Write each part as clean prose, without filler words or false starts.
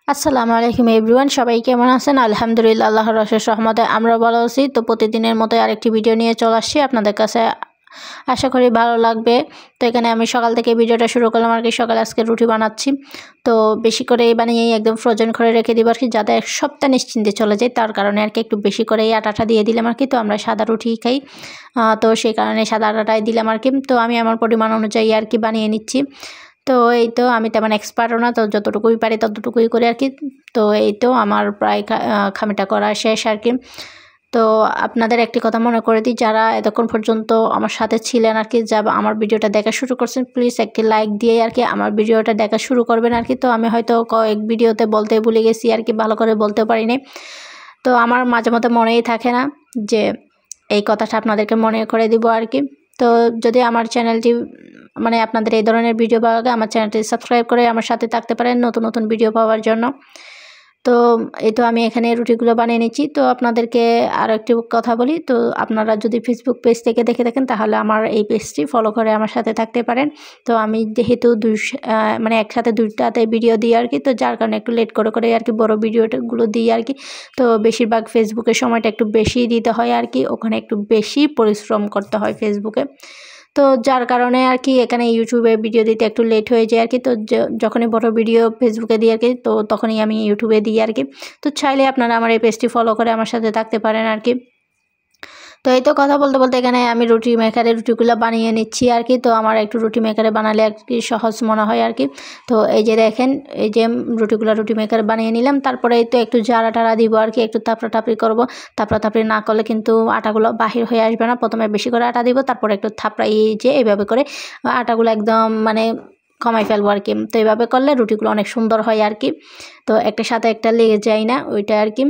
আসসালামু আলাইকুম এভরিওয়ান, সবাই কেমন আছেন? আলহামদুলিল্লাহ, আল্লাহর অশেষ রহমতে আমরা ভালো আছি। তো প্রতিদিনের মতো আরেকটি ভিডিও নিয়ে চলে আসছি আপনাদের কাছে, আশা করি ভালো লাগবে। তো এখানে আমি সকাল থেকে ভিডিওটা শুরু করলাম আর কি। সকালে আজকে রুটি বানাচ্ছি, তো বেশি করে বানিয়েই একদম ফ্রোজেন করে রেখে দিব আর কি, যাতে এক সপ্তাহ নিশ্চিন্তে চলে যায়। তার কারণে আর কি একটু বেশি করে এই আটাটা দিয়ে দিলাম আর কি। তো আমরা সাদা রুটি খাই, তো সেই কারণে সাদা আটাটাই দিলাম আর কি। তো আমি আমার পরিমাণ অনুযায়ী আর কি বানিয়ে নিচ্ছি। তো এই তো আমি তেমন এক্সপার্টও না, তো যতটুকুই পারি ততটুকুই করি আর কি। তো এই তো আমার প্রায় খামিটা করা শেষ আর কি। তো আপনাদের একটি কথা মনে করে দিই, যারা এতক্ষণ পর্যন্ত আমার সাথে ছিলেন আর কি, যা আমার ভিডিওটা দেখা শুরু করছেন, প্লিজ একটি লাইক দিয়ে আর কি আমার ভিডিওটা দেখা শুরু করবেন আর কি। তো আমি হয়তো কয়েক ভিডিওতে বলতে ভুলে গেছি আর কি, ভালো করে বলতেও পারিনি। তো আমার মাঝে মধ্যে মনেই থাকে না যে এই কথাটা আপনাদেরকে মনে করে দিব আর কি। তো যদি আমার চ্যানেলটি মানে আপনাদের এই ধরনের ভিডিও পাওয়া যায়, আমার চ্যানেলটি সাবস্ক্রাইব করে আমার সাথে থাকতে পারেন নতুন নতুন ভিডিও পাওয়ার জন্য। তো এই তো আমি এখানে রুটিগুলো বানিয়ে নিচ্ছি। তো আপনাদেরকে আরও একটি কথা বলি, তো আপনারা যদি ফেসবুক পেজ থেকে দেখে থাকেন তাহলে আমার এই পেজটি ফলো করে আমার সাথে থাকতে পারেন। তো আমি যেহেতু মানে একসাথে দুইটাতে ভিডিও দিই আর কি, তো যার কারণে একটু লেট করে করে আর কি বড় ভিডিওগুলো দিই আর কি। তো বেশিরভাগ ফেসবুকের সময়টা একটু বেশি দিতে হয় আর কি, ওখানে একটু বেশি পরিশ্রম করতে হয় ফেসবুকে। তো যার কারণে আর কি এখানে ইউটিউবে ভিডিও দিতে একটু লেট হয়ে যায় আর কি। তো যখনই বড় ভিডিও ফেসবুকে দিই আর কি, তো তখনই আমি ইউটিউবে দিই আর কি। তো চাইলে আপনারা আমার এই পেজটি ফলো করে আমার সাথে থাকতে পারেন আর কি। তো এই তো কথা বলতে বলতে এখানে আমি রুটি মেকারে রুটিগুলো বানিয়ে নিচ্ছি আর কি। তো আমার একটু রুটি মেকারে বানালে আর কি সহজ মনে হয় আর কি। তো এই যে দেখেন, এই যে রুটি মেকারে বানিয়ে নিলাম। তারপরে এই তো একটু জারা টারা দিব আর কি, একটু থাপড়ি করব। থাপড়ি না করলে কিন্তু আটাগুলো বাহির হয়ে আসবে না। প্রথমে বেশি করে আটা দিব, তারপরে একটু থাপড়াই, যে এইভাবে করে আটাগুলো একদম মানে কমাই ফেলবো আর কি। তো এইভাবে করলে রুটিগুলো অনেক সুন্দর হয় আর কি। তো একটার সাথে একটা লেগে যায় না, ওইটা আর কি।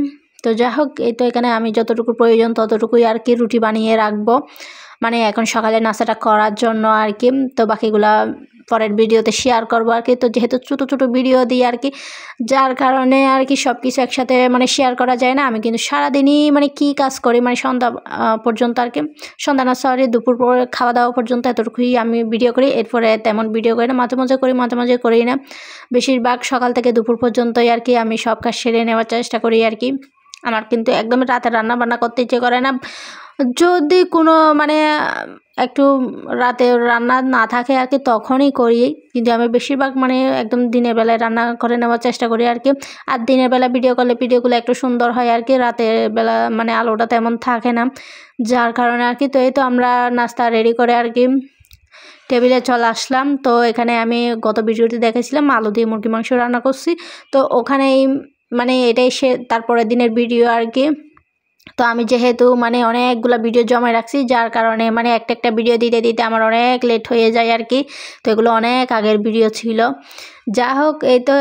তো যাই হোক, এই তো এখানে আমি যতটুকু প্রয়োজন ততটুকুই আর কি রুটি বানিয়ে রাখবো, মানে এখন সকালে নাস্তাটা করার জন্য আর কি। তো বাকিগুলা পরের ভিডিওতে শেয়ার করবো আর কি। তো যেহেতু ছোটো ছোটো ভিডিও দিই আর কি, যার কারণে আর কি সব কিছু একসাথে মানে শেয়ার করা যায় না। আমি কিন্তু সারাদিনই মানে কী কাজ করি, মানে সন্ধ্যা পর্যন্ত আর কি, সন্ধ্যা না সরি দুপুর পরে খাওয়া দাওয়া পর্যন্ত এতটুকুই আমি ভিডিও করি। এরপরে তেমন ভিডিও করি না, মাঝে মাঝে করি, মাঝে মাঝে করি না। বেশিরভাগ সকাল থেকে দুপুর পর্যন্তই আর কি আমি সব কাজ সেরে নেওয়ার চেষ্টা করি আর কি। আমার কিন্তু একদমই রাতে রান্না বান্না করতে ইচ্ছে করে না। যদি কোনো মানে একটু রাতে রান্না না থাকে আর কি, তখনই করি। কিন্তু আমি বেশিরভাগ মানে একদম দিনের বেলায় রান্না করে নেওয়ার চেষ্টা করি আর কি। আর দিনের বেলা ভিডিও করলে ভিডিওগুলো একটু সুন্দর হয় আর কি, রাতের বেলা মানে আলোটা তেমন থাকে না, যার কারণে আর কি। তো এই তো আমরা নাস্তা রেডি করে আর কি টেবিলে চলে আসলাম। তো এখানে আমি গত ভিডিওতে দেখেছিলাম আলু দিয়ে মুরগি মাংস রান্না করছি। তো ওখানেই মানে এটাই তারপরের দিনের ভিডিও আর কি। তো আমি যেহেতু মানে অনেকগুলো ভিডিও জমা রাখছি, যার কারণে মানে একটা একটা ভিডিও দিতে দিতে আমার অনেক লেট হয়ে যায় আর কি। তো এগুলো অনেক আগের ভিডিও ছিল। যা হোক, এই তো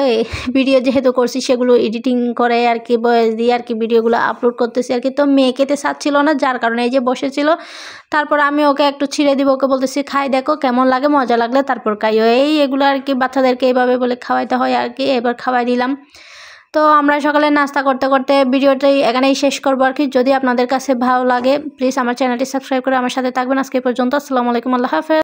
ভিডিও যেহেতু করছি সেগুলো এডিটিং করে আর কি, বয়স দিয়ে আর কি ভিডিওগুলো আপলোড করতেছি আর কি। তো মেয়ে খেতে চাচ্ছিল না, যার কারণে এই যে বসেছিল। তারপর আমি ওকে একটু ছিঁড়ে দিব, ওকে বলতেছি খাই, দেখো কেমন লাগে, মজা লাগলে তারপর খাইও। এগুলো আর কি বাচ্চাদেরকে এইভাবে বলে খাওয়াইতে হয় আর কি। এবার খাওয়াই দিলাম। তো আমরা সকালে নাস্তা করতে করতে ভিডিওটাই এখানেই শেষ করবো আর কি। যদি আপনাদের কাছে ভালো লাগে প্লিজ আমার চ্যানেলটি সাবস্ক্রাইব করে আমার সাথে থাকবেন। আজকে পর্যন্ত, আসসালামু আলাইকুম, আল্লাহ হাফেজ।